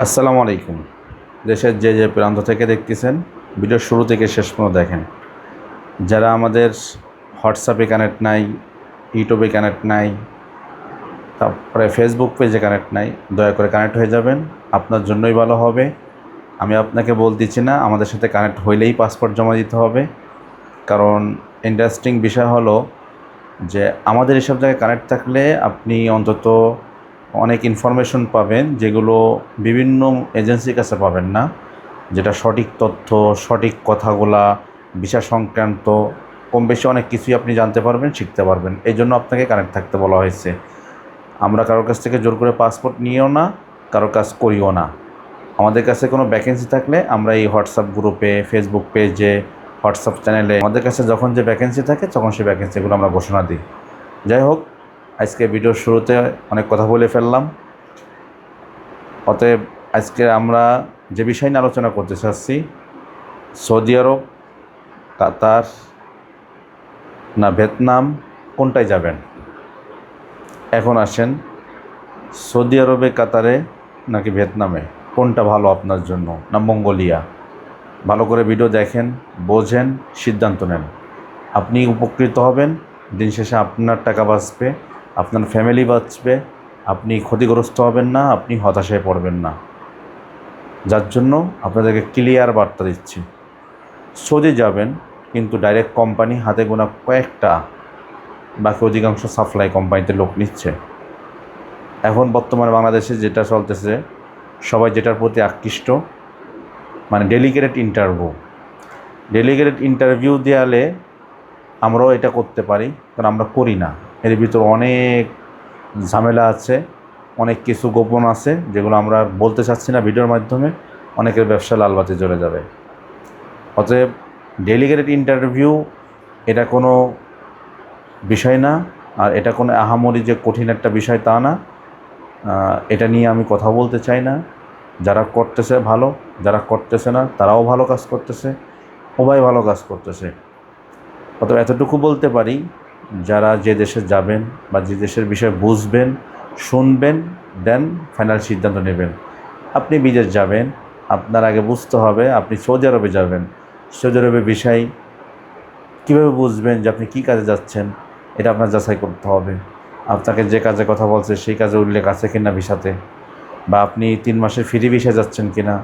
আসসালামু আলাইকুম। দেশের যে প্রান্ত থেকে দেখতেছেন, ভিডিওর শুরু থেকে শেষ পর্যন্ত দেখেন। যারা আমাদের হোয়াটসঅ্যাপে কানেক্ট নাই, ইউটিউবে কানেক্ট নাই, তারপরে ফেসবুক পেজে কানেক্ট নাই, দয়া করে কানেক্ট হয়ে যাবেন। আপনার জন্যই ভালো হবে। আমি আপনাকে বলতেছি না আমাদের সাথে কানেক্ট হইলেই পাসপোর্ট জমা দিতে হবে। কারণ ইন্টারেস্টিং বিষয় হলো যে আমাদের এসব জায়গায় কানেক্ট থাকলে আপনি অন্তত অনেক ইনফরমেশন পাবেন, যেগুলো বিভিন্ন এজেন্সির কাছে পাবেন না। যেটা সঠিক তথ্য, সঠিক কথাগুলা, ভিসা সংক্রান্ত কম বেশি অনেক কিছুই আপনি জানতে পারবেন, শিখতে পারবেন। এই জন্য আপনাকে কানেক্ট থাকতে বলা হয়েছে। আমরা কারোর কাছ থেকে জোর করে পাসপোর্ট নিয়েও না, কারোর কাজ করিও না। আমাদের কাছে কোনো ভ্যাকেন্সি থাকলে আমরা এই হোয়াটসঅ্যাপ গ্রুপে, ফেসবুক পেজে, হোয়াটসঅ্যাপ চ্যানেলে আমাদের কাছে যখন যে ভ্যাকেন্সি থাকে তখন সেই ভ্যাকেন্সিগুলো আমরা ঘোষণা দিই। যাই হোক, আজকে ভিডিওর শুরুতে অনেক কথা বলে ফেললাম। অতএব আজকে আমরা যে বিষয় নিয়ে আলোচনা করতে চাচ্ছি, সৌদি আরব, কাতার না ভিয়েতনাম, কোনটায় যাবেন? এখন আসেন, সৌদি আরবে, কাতারে নাকি ভিয়েতনামে, কোনটা ভালো আপনার জন্য, না মঙ্গোলিয়া? ভালো করে ভিডিও দেখেন, বোঝেন, সিদ্ধান্ত নেন। আপনি উপকৃত হবেন, দিন শেষে আপনার টাকা বাঁচবে, আপনার ফ্যামিলি বাঁচবে, আপনি ক্ষতিগ্রস্ত হবেন না, আপনি হতাশায় পড়বেন না। যার জন্য আপনাদেরকে ক্লিয়ার বার্তা দিচ্ছি, সৌদি যাবেন কিন্তু ডাইরেক্ট কোম্পানি হাতে গোনা কয়েকটা, বাকি অধিকাংশ সাপ্লাই কোম্পানিতে লোক নিচ্ছে। এখন বর্তমানে বাংলাদেশে যেটা চলতেছে, সবাই যেটার প্রতি আকৃষ্ট, মানে ডেলিগেটেড ইন্টারভিউ দেওয়ালে আমরাও এটা করতে পারি, কারণ আমরা করি না। এর ভিতর অনেক ঝামেলা আছে, অনেক কিছু গোপন আছে, যেগুলো আমরা বলতে চাচ্ছি না ভিডিওর মাধ্যমে। অনেকের ব্যবসা লালবাতি জ্বলে যাবে। অতএব ডেলিগেটেড ইন্টারভিউ এটা কোনো বিষয় না, আর এটা কোনো আহামরি যে কঠিন একটা বিষয় তা না। এটা নিয়ে আমি কথা বলতে চাই না। যারা করতেছে ভালো, যারা করতেছে না তারাও ভালো কাজ করতেছে, উভয় ভালো কাজ করতেছে। অতএব এতটুকু বলতে পারি, যারা যে দেশে যাবেন বা যে দেশের বিষয় বুঝবেন, শুনবেন, দেন ফাইনাল সিদ্ধান্ত নেবেন। আপনি বিদেশ যাবেন, আপনার আগে বুঝতে হবে আপনি সৌদি আরবে যাবেন। সৌদি আরবের বিষয় কীভাবে বুঝবেন যে আপনি কী কাজে যাচ্ছেন, এটা আপনার যাচাই করতে হবে। আপনাকে যে কাজে কথা বলছে সেই কাজে উল্লেখ আছে কিনা ভিসাতে, বা আপনি 3 মাসের ফ্রি ভিসায় যাচ্ছেন কিনা।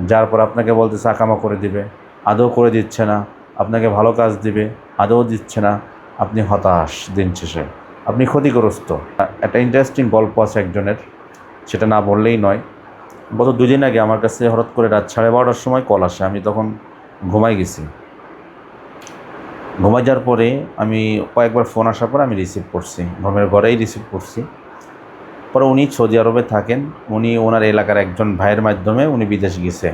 যার পর আপনাকে বলতেছে আকামা করে দিবে, আদৌ করে দিচ্ছে না। আপনাকে ভালো কাজ দিবে, আদৌ দিচ্ছে না। আপনি হতাশ, দিন শেষে আপনি ক্ষতিগ্রস্ত। একটা ইন্টারেস্টিং গল্প আছে একজনের, সেটা না বললেই নয়। গত 2 দিন আগে আমার কাছে হঠাৎ করে রাত 12:30টার সময় কল আসে। আমি তখন ঘুমাই গেছি। ঘুমাই যাওয়ার পরে আমি কয়েকবার ফোন আসার পর আমি রিসিভ করছি, ঘুমের ঘরেই রিসিভ করছি। পরে উনি সৌদি আরবে থাকেন, উনি ওনার এলাকার একজন ভাইয়ের মাধ্যমে উনি বিদেশ গেছে,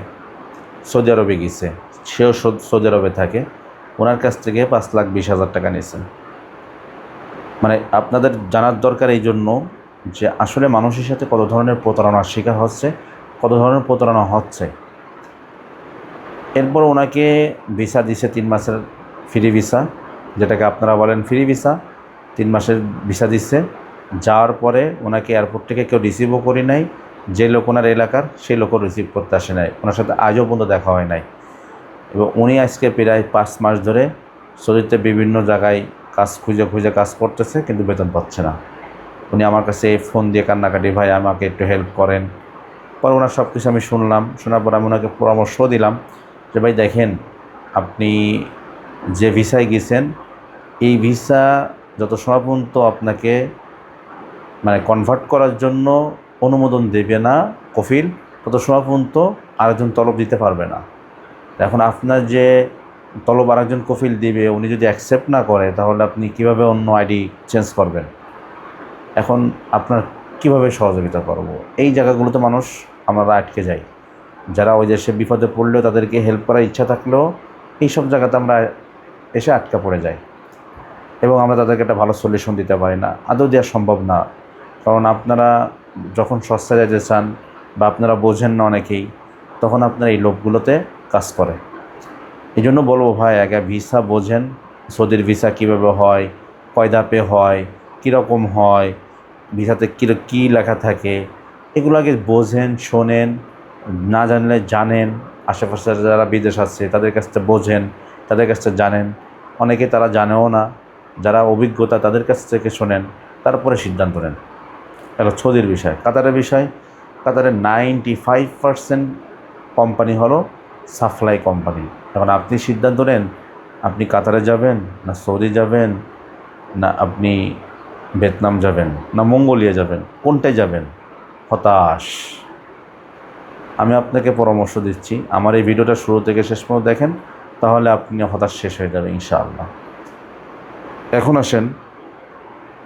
সৌদি আরবে গেছে। সেও সৌদি আরবে থাকে। ওনার কাছ থেকে 5,20,000 টাকা নিয়েছেন। মানে আপনাদের জানার দরকার এই জন্য যে আসলে মানুষের সাথে কত ধরনের প্রতারণার শিকার হচ্ছে, কত ধরনের প্রতারণা হচ্ছে। এরপর ওনাকে ভিসা দিছে 3 মাসের ফ্রি ভিসা, যেটাকে আপনারা বলেন ফ্রি ভিসা। 3 মাসের ভিসা দিচ্ছে। যাওয়ার পরে ওনাকে এয়ারপোর্ট থেকে কেউ রিসিভও করি নাই। যে লোক ওনার এলাকার সেই লোকও রিসিভ করতে আসে নাই, ওনার সাথে আজও পর্যন্ত দেখা হয় নাই। এবং উনি আজকে প্রায় 5 মাস ধরে সৌদিতে বিভিন্ন জায়গায় কাজ খুঁজে খুঁজে কাজ করতেছে, কিন্তু বেতন পাচ্ছে না। উনি আমার কাছে ফোন দিয়ে কান্নাকাটি, ভাই আমাকে একটু হেল্প করেন। পরে ওনার সব কিছু আমি শুনলাম। শোনার পর আমি ওনাকে পরামর্শ দিলাম যে ভাই দেখেন, আপনি যে ভিসায় গেছেন, এই ভিসা যত সময় পর্যন্ত আপনাকে মানে কনভার্ট করার জন্য অনুমোদন দেবে না কফিল, তত সময় পর্যন্ত আরেকজন তলব দিতে পারবে না। এখন আপনার যে তলব আরেকজন কফিল দিবে, উনি যদি অ্যাকসেপ্ট না করে, তাহলে আপনি কিভাবে অন্য আইডি চেঞ্জ করবেন? এখন আপনার কিভাবে সহযোগিতা করব? এই জায়গাগুলোতে মানুষ আমরা আটকে যাই। যারা ওই দেশে বিপদে পড়লেও তাদেরকে হেল্প করার ইচ্ছা থাকলেও এইসব জায়গাতে আমরা এসে আটকা পড়ে যাই, এবং আমরা তাদেরকে একটা ভালো সলিউশন দিতে পারি না, আদৌ দেওয়া সম্ভব না। কারণ আপনারা যখন সস্তা যেতে চান বা আপনারা বোঝেন না অনেকেই, তখন আপনারা এই লোকগুলোতে কাজ করে। এই জন্য বলবো ভাই, আগে ভিসা বোঝেন, সৌদির ভিসা কীভাবে হয়, কয় ধাপে হয়, কীরকম হয়, ভিসাতে কী লেখা থাকে, এগুলো আগে বোঝেন, শোনেন, না জানলে জানেন, আশেপাশে যারা বিদেশ আছে তাদের কাছ থেকে বোঝেন, তাদের কাছ থেকে জানেন। অনেকে তারা জানেও না, যারা অভিজ্ঞতা তাদের কাছ থেকে শোনেন, তারপরে সিদ্ধান্ত নেন। এটা সৌদির বিষয়। কাতারের বিষয়, কাতারের 95% কোম্পানি হলো সাপ্লাই কোম্পানি। এখন আপনি সিদ্ধান্ত নেন আপনি কাতারে যাবেন, না সৌদি যাবেন, না আপনি ভিয়েতনাম যাবেন, না মঙ্গোলিয়া যাবেন, কোনটায় যাবেন? হতাশ। আমি আপনাকে পরামর্শ দিচ্ছি, আমার এই ভিডিওটা শুরু থেকে শেষ পর্যন্ত দেখেন, তাহলে আপনি হতাশ শেষ হয়ে যাবে ইনশাআল্লাহ। এখন আসেন,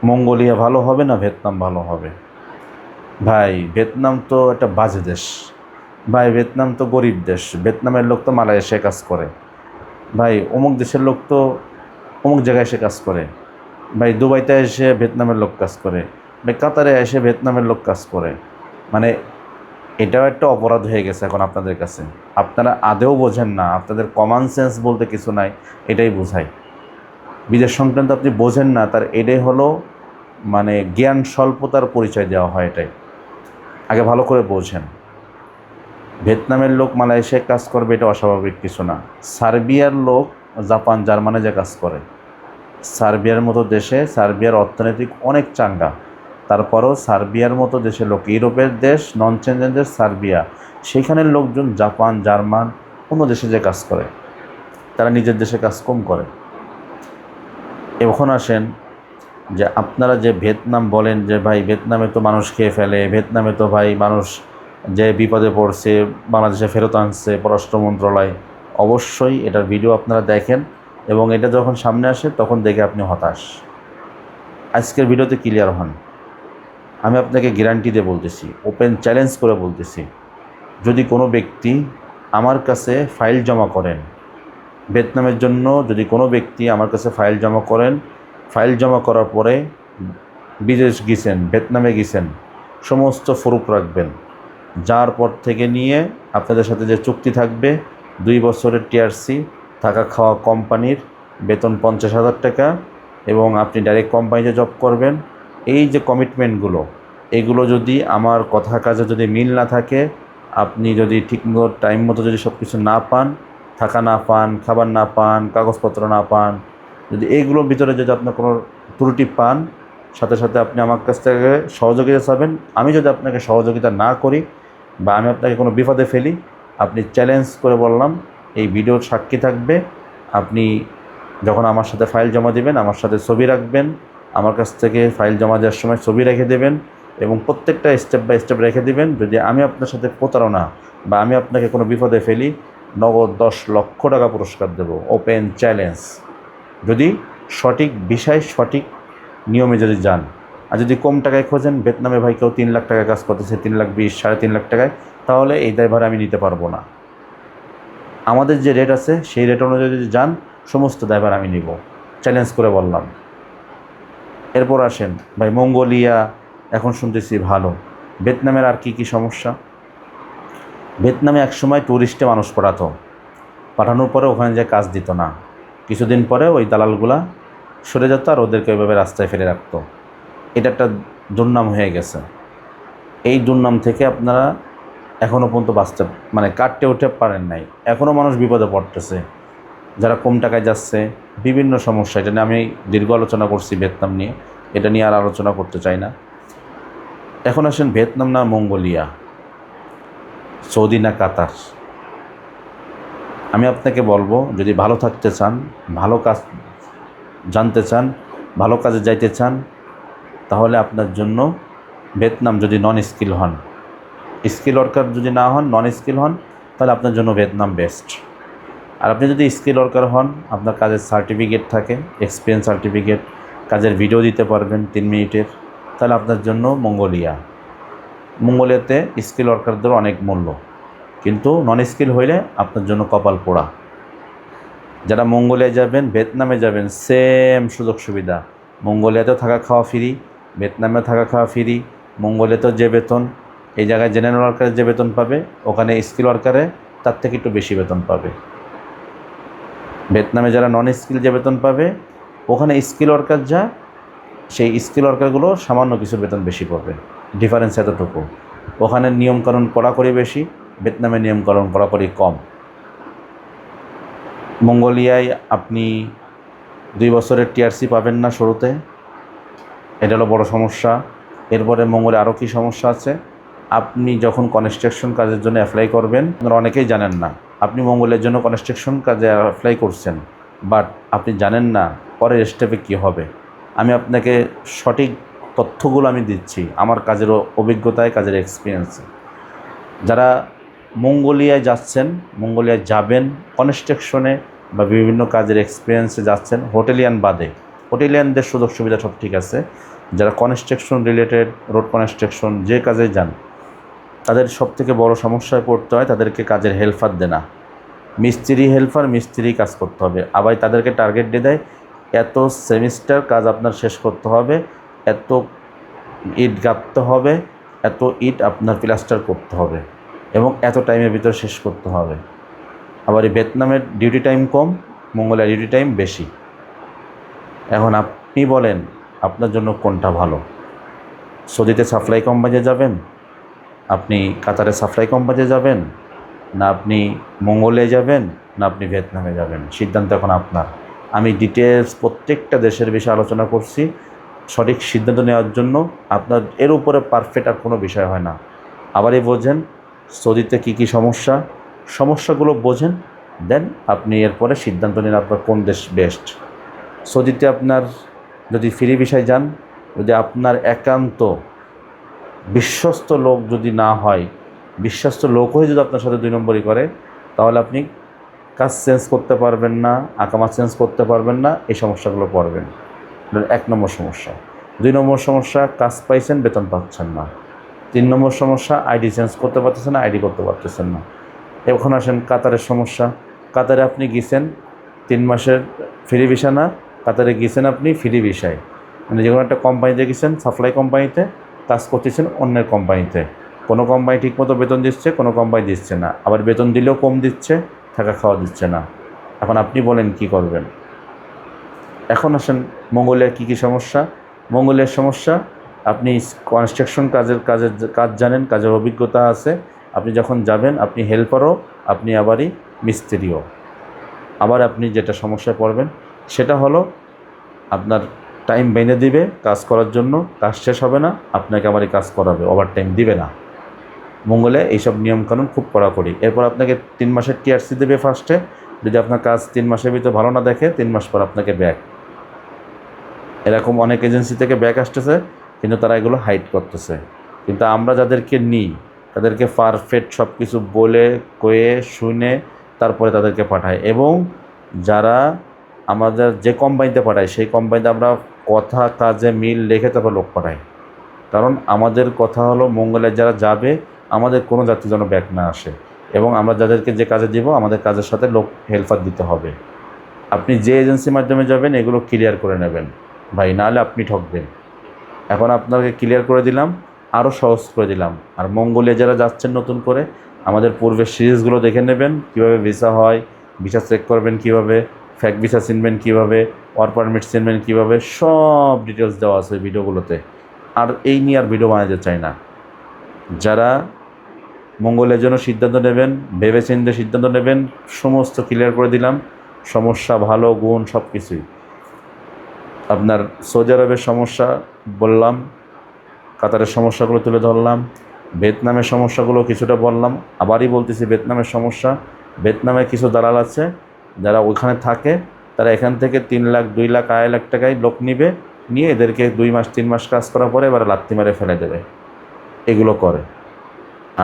মঙ্গোলিয়া ভালো হবে না ভিয়েতনাম ভালো হবে? ভাই ভিয়েতনাম তো একটা বাজে দেশ, ভাই ভিয়েতনাম তো গরিব দেশ, ভিয়েতনামের লোক তো মালয়েশিয়ায় কাজ করে, ভাই অমুক দেশের লোক তো অমুক জায়গায় এসে কাজ করে, ভাই দুবাইতে এসে ভিয়েতনামের লোক কাজ করে, ভাই কাতারে এসে ভিয়েতনামের লোক কাজ করে। মানে এটাও একটা অপরাধ হয়ে গেছে এখন আপনাদের কাছে। আপনারা আদেও বোঝেন না, আপনাদের কমন সেন্স বলতে কিছু নাই, এটাই বোঝায়। বিদেশ সংক্রান্ত আপনি বোঝেন না, তার এটাই হলো মানে জ্ঞান স্বল্পতার পরিচয় দেওয়া হয়। এটাই আগে ভালো করে বোঝেন। ভিয়েতনামের লোক মালয়েশিয়ায় কাজ করবে এটা অস্বাভাবিক কিছু না। সার্বিয়ার লোক জাপান জার্মানে যে কাজ করে, সার্বিয়ার মতো দেশে, সার্বিয়ার অর্থনৈতিক অনেক চাঙ্গা, তারপরও সার্বিয়ার মতো দেশের লোক, ইউরোপের দেশ, নন চেঞ্জেন দেশ সার্বিয়া, সেখানের লোকজন জাপান জার্মান অন্য দেশে যে কাজ করে, তারা নিজের দেশে কাজ কম করে। এখন আসেন যে আপনারা যে ভিয়েতনাম বলেন যে ভাই ভিয়েতনামে তো মানুষ খেয়ে ফেলে, ভিয়েতনামে তো ভাই মানুষ যে বিপদে পড়ছে বাংলাদেশে ফেরত আনছে পররাষ্ট্র মন্ত্রণালয়। অবশ্যই এটার ভিডিও আপনারা দেখেন, এবং এটা যখন সামনে আসে তখন দেখে আপনি হতাশ। আজকের ভিডিওতে ক্লিয়ার হন। আমি আপনাকে গ্যারান্টি দিয়ে বলতেছি, ওপেন চ্যালেঞ্জ করে বলতেছি, যদি কোনো ব্যক্তি আমার কাছে ফাইল জমা করেন ভিয়েতনামের জন্য, যদি কোনো ব্যক্তি আমার কাছে ফাইল জমা করেন, ফাইল জমা করার পরে বিদেশ গেছেন, ভিয়েতনামে গেছেন, সমস্ত প্রুফ রাখবেন। যার পর থেকে নিয়ে আপনাদের সাথে যে চুক্তি থাকবে, 2 বছরের টিআরসি, থাকা খাওয়া কোম্পানির, বেতন 50,000 টাকা, এবং আপনি ডাইরেক্ট কোম্পানিতে জব করবেন। এই যে কমিটমেন্টগুলো, এগুলো যদি আমার কথা কাজে যদি মিল না থাকে, আপনি যদি ঠিকমতো টাইম মতো যদি সব কিছু না পান, থাকা না পান, খাবার না পান, কাগজপত্র না পান, যদি এইগুলোর ভিতরে যদি আপনার কোনো ত্রুটি পান, সাথে সাথে আপনি আমার কাছ থেকে সহযোগিতা চাবেন। আমি যদি আপনাকে সহযোগিতা না করি বা আমি আপনাকে কোনো বিপদে ফেলি, আপনি চ্যালেঞ্জ করে বললাম, এই ভিডিওর সাক্ষী থাকবে, আপনি যখন আমার সাথে ফাইল জমা দেবেন আমার সাথে ছবি রাখবেন, আমার কাছ থেকে ফাইল জমা দেওয়ার সময় ছবি রেখে দেবেন, এবং প্রত্যেকটা স্টেপ বাই স্টেপ রেখে দেবেন। যদি আমি আপনার সাথে প্রতারণা বা আমি আপনাকে কোনো বিপদে ফেলি, নগদ 10 লক্ষ টাকা পুরস্কার দেব। Open challenge. যদি সঠিক বিষয় সঠিক নিয়মে যদি যান। আর যদি কম টাকায় খোঁজেন, ভিয়েতনামে ভাই কেউ 3 লাখ টাকায় কাজ করতেছে, 3,20,000, 3.5 লাখ টাকায়, তাহলে এই দায়ভার আমি নিতে পারবো না। আমাদের যে রেট আছে সেই রেট অনুযায়ী যদি যান, সমস্ত দায়ভার আমি নিব। চ্যালেঞ্জ করে বললাম। এরপর আসেন ভাই, মঙ্গোলিয়া এখন শুনতেছি ভালো। ভিয়েতনামের আর কি সমস্যা? ভিয়েতনামে একসময় ট্যুরিস্টে মানুষ পাঠানোর পরে ওখানে যে কাজ দিত না, কিছুদিন পরে ওই দালালগুলা সরে যেত আর ওদেরকে ওইভাবে রাস্তায় ফেলে রাখতো। এটা একটা দুর্নাম হয়ে গেছে। এই দুর্নাম থেকে আপনারা এখনও পর্যন্ত বাঁচতে কাটতে উঠতে পারেন নাই। এখনও মানুষ বিপদে পড়তেছে, যারা কম টাকায় যাচ্ছে, বিভিন্ন সমস্যা। এটা নিয়ে আমি দীর্ঘ আলোচনা করছি ভিয়েতনাম নিয়ে, এটা নিয়ে আর আলোচনা করতে চাই না। এখন আসেন, ভিয়েতনাম না মঙ্গোলিয়া, সৌদি না কাতার? আমি আপনাকে বলবো, যদি ভালো থাকতে চান, ভালো কাজ জানতে চান, ভালো কাজে যাইতে চান, তাহলে আপনার জন্য ভিয়েতনাম। যদি নন স্কিল হন, স্কিল ওয়ার্কার যদি না হন, নন স্কিল হন, তাহলে আপনার জন্য ভিয়েতনাম বেস্ট। আর আপনি যদি স্কিল ওয়ার্কার হন, আপনার কাজের সার্টিফিকেট থাকে, এক্সপিরিয়েন্স সার্টিফিকেট, কাজের ভিডিও দিতে পারবেন 3 মিনিটের, তাহলে আপনার জন্য মঙ্গোলিয়া। মঙ্গোলিয়াতে স্কিল ওয়ার্কারদের অনেক মূল্য, কিন্তু নন স্কিল হইলে আপনার জন্য কপাল পোড়া। যারা মঙ্গোলিয়া যাবেন, ভিয়েতনামে যাবেন, সেম সুযোগ সুবিধা। মঙ্গোলিয়াতেও থাকা খাওয়া ফ্রি, ভিয়েতনামেও থাকা খাওয়া ফ্রি। মঙ্গোলিয়াতেও যে বেতন, এই জায়গায় জেনারেল ওয়ার্কারে যে বেতন পাবে, ওখানে স্কিল ওয়ার্কারে তার থেকে একটু বেশি বেতন পাবে। ভিয়েতনামে যারা নন স্কিল যে বেতন পাবে, ওখানে স্কিল ওয়ার্কার যা, সেই স্কিল ওয়ার্কারগুলো সামান্য কিছু বেতন বেশি পাবে। ডিফারেন্স এতটুকু। ওখানে নিয়মকানুন কড়াকড়ি বেশি, ভিয়েতনামে নিয়মকানুন কড়াকড়ি কম। মঙ্গোলিয়ায় আপনি 2 বছরের টিআরসি পাবেন না শুরুতে, এটা হলো বড় সমস্যা। এরপরে মঙ্গলে আরও কী সমস্যা আছে, আপনি যখন কনস্ট্রাকশন কাজের জন্য অ্যাপ্লাই করবেন, আপনারা অনেকেই জানেন না আপনি মঙ্গলের জন্য কনস্ট্রাকশন কাজে অ্যাপ্লাই করছেন, বাট আপনি জানেন না পরের স্টেপে কী হবে। আমি আপনাকে সঠিক তথ্যগুলো আমি দিচ্ছি আমার কাজের অভিজ্ঞতায়, কাজের এক্সপিরিয়েন্সে। যারা মঙ্গোলিয়ায় যাচ্ছেন, মঙ্গোলিয়ায় যাবেন কনস্ট্রাকশনে বা বিভিন্ন কাজের এক্সপিরিয়েন্সে যাচ্ছেন, হোটেলিয়ান বাদে, হোটেলিয়ানদের সুযোগ সুবিধা সব ঠিক আছে, যারা কনস্ট্রাকশন রিলেটেড, রোড কনস্ট্রাকশন যে কাজে যান, তাদের সবথেকে বড় সমস্যায় পড়তে হয় তাদেরকে কাজের হেল্পার দেয় না। মিস্ত্রি হেল্পার, মিস্ত্রি কাজ করতে হবে, আবার তাদেরকে টার্গেট দিয়ে দেয় এত সেমিস্টার কাজ আপনার শেষ করতে হবে, এত ইট গাঁথতে হবে, এত ইট আপনার প্লাস্টার করতে হবে এবং এত টাইমের ভিতর শেষ করতে হবে। আবার এই ভিয়েতনামের ডিউটি টাইম কম, মঙ্গোলিয়ার ডিউটি টাইম বেশি। এখন আপনি বলেন আপনার জন্য কোনটা ভালো? সৌদিতে সাপ্লাই কোম্পানিতে যাবেন, আপনি কাতারে সাপ্লাই কোম্পানিতে যাবেন, না আপনি মঙ্গোলিয়ায় যাবেন, না আপনি ভিয়েতনামে যাবেন? সিদ্ধান্ত এখন আপনার। আমি ডিটেলস প্রত্যেকটা দেশের বিষয়ে আলোচনা করছি সঠিক সিদ্ধান্ত নেওয়ার জন্য। আপনার এর উপরে পারফেক্ট আর কোনো বিষয় হয় না। আবারই বোঝেন সৌদিতে কী কী সমস্যা, সমস্যাগুলো বোঝেন, দেন আপনি এরপরে সিদ্ধান্ত নিন আপনার কোন দেশ বেস্ট। সৌদিতে আপনার যদি ফ্রি ভিসায় যান, যদি আপনার একান্ত বিশ্বস্ত লোক যদি না হয়, বিশ্বস্ত লোক হয়ে যদি আপনার সাথে 2 নম্বরই করে, তাহলে আপনি কাজ চেঞ্জ করতে পারবেন না, আকামা চেঞ্জ করতে পারবেন না, এই সমস্যাগুলো পড়বেন। 1 নম্বর সমস্যা। 2 নম্বর সমস্যা, কাজ পাইছেন বেতন পাচ্ছেন না। 3 নম্বর সমস্যা, আইডি চেঞ্জ করতে পারতেছেন না, আইডি করতে পারতেছেন না। এখন আসেন কাতারের সমস্যা। কাতারে আপনি গেছেন 3 মাসের ফ্রি ভিসা না, কাতারে গেছেন আপনি ফ্রি ভিসায়, মানে যে কোনো একটা কোম্পানিতে গেছেন, সাপ্লাই কোম্পানিতে কাজ করতেছেন অন্যের কোম্পানিতে। কোনো কোম্পানি ঠিকমতো বেতন দিচ্ছে, কোনো কোম্পানি দিচ্ছে না, আবার বেতন দিলেও কম দিচ্ছে, থাকা খাওয়া দিচ্ছে না। এখন আপনি বলেন কি করবেন? এখন আসেন মঙ্গোলিয়ার কী কী সমস্যা। মঙ্গোলিয়ার সমস্যা, আপনি কনস্ট্রাকশন কাজ জানেন, কাজের অভিজ্ঞতা আছে, আপনি যখন যাবেন আপনি হেল্পারও, আপনি আবারই মিস্ত্রিও। আবার আপনি যেটা সমস্যায় পড়বেন সেটা হলো আপনার টাইম বেঁধে দিবে কাজ করার জন্য, কাজ শেষ হবে না, আপনাকে আবারই কাজ করাবে, ওভার টাইম দিবে না। মঙ্গলে এইসব নিয়মকানুন খুব কড়াকড়ি। এরপর আপনাকে 3 মাসের টিআরসি দেবে ফার্স্টে, যদি আপনার কাজ 3 মাসের ভিতরে ভালো না দেখে 3 মাস পর আপনাকে ব্যাক। এরকম অনেক এজেন্সি থেকে ব্যাক আসতেছে, কিন্তু তারা এগুলো হাইড করতেছে। কিন্তু আমরা যাদেরকে নিই তাদেরকে পারফেক্ট সব কিছু বলে কয়ে শুনে তারপরে তাদেরকে পাঠাই, এবং যারা আমাদের যে কোম্পানিতে পাঠায় সেই কোম্পানিতে আমরা কথা কাজে মিল রেখে তারপর লোক পাঠাই। কারণ আমাদের কথা হলো মঙ্গলে যারা যাবে আমাদের কোনো যাত্রী যেন ব্যাক না আসে, এবং আমরা যাদেরকে যে কাজে দিব আমাদের কাজের সাথে লোক হেল্পার দিতে হবে। আপনি যে এজেন্সির মাধ্যমে যাবেন এগুলো ক্লিয়ার করে নেবেন ভাই, নাহলে আপনি ঠকবেন। এখন আপনাকে ক্লিয়ার করে দিলাম, আরও সহজ করে দিলাম। আর মঙ্গোলিয়া যারা যাচ্ছেন নতুন করে, আমাদের পূর্বের সিরিজগুলো দেখে নেবেন, কীভাবে ভিসা হয়, ভিসা চেক করবেন কীভাবে, ফ্যাক ভিসা চিনবেন কীভাবে, ওয়ার্ক পারমিট চিনবেন কীভাবে, সব ডিটেলস দেওয়া আছে ভিডিওগুলোতে। আর এই নিয়ে আর ভিডিও বানাতে চাই না। যারা মঙ্গলের জন্য সিদ্ধান্ত নেবেন, ভেবে চিন্তে সিদ্ধান্ত নেবেন, সমস্ত ক্লিয়ার করে দিলাম, সমস্যা ভালো গুণ সব কিছুই। আপনার সৌদি আরবের সমস্যা বললাম, কাতারের সমস্যাগুলো তুলে ধরলাম, ভিয়েতনামের সমস্যাগুলো কিছুটা বললাম। আবারই বলতেছি ভিয়েতনামের সমস্যা, ভিয়েতনামে কিছু দালাল আছে যারা ওইখানে থাকে, তারা এখান থেকে 3 লাখ 2 লাখ 2.5 লাখ টাকায় লোক নিবে, নিয়ে এদেরকে 2 মাস 3 মাস কাজ করার পরে এবার লাত্তি মেরে ফেলে দেবে, এগুলো করে।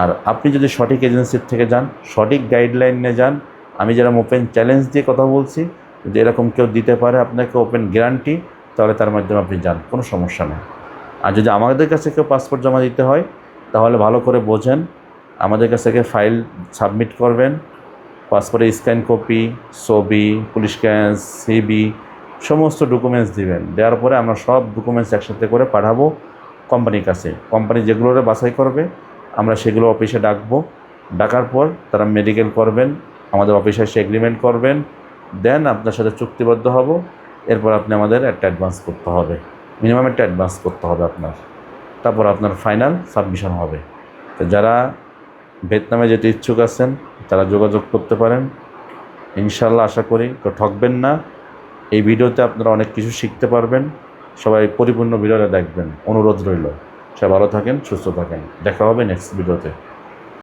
আর আপনি যদি সঠিক এজেন্সির থেকে যান, সঠিক গাইডলাইন নিয়ে যান, আমি যেরকম ওপেন চ্যালেঞ্জ দিয়ে কথা বলছি, যদি এরকম কেউ দিতে পারে আপনাকে ওপেন গ্যারান্টি, তাহলে তার মাধ্যমে আপনি যান, কোনো সমস্যা নেই। আর যদি আমাদের কাছে কেউ পাসপোর্ট জমা দিতে হয়, তাহলে ভালো করে বোঝেন, আমাদের কাছ থেকে ফাইল সাবমিট করবেন, পাসপোর্টের স্ক্যান কপি, ছবি, পুলিশ ক্লিয়ারেন্স, সিবি, সমস্ত ডকুমেন্টস দিবেন। দেওয়ার পরে আমরা সব ডকুমেন্টস একসাথে করে পাঠাবো কোম্পানির কাছে। কোম্পানি যেগুলো বাছাই করবে আমরা সেগুলো অফিসে ডাকবো, ডাকার পর তারা মেডিকেল করবেন, আমাদের অফিসে এসে এগ্রিমেন্ট করবেন, দেন আপনার সাথে চুক্তিবদ্ধ হব। এরপর আপনি আমাদের একটা অ্যাডভান্স করতে হবে, মিনিমাম একটা অ্যাডভান্স করতে হবে আপনার, তারপর আপনার ফাইনাল সাবমিশন হবে। তো যারা ভিয়েতনামে যেতে ইচ্ছুক আছেন তারা যোগাযোগ করতে পারেন। ইনশাল্লাহ আশা করি কেউ ঠকবেন না। এই ভিডিওতে আপনারা অনেক কিছু শিখতে পারবেন। সবাই পরিপূর্ণ ভিডিওটা দেখবেন, অনুরোধ রইল। সবাই ভালো থাকেন, সুস্থ থাকেন, দেখা হবে নেক্সট ভিডিওতে।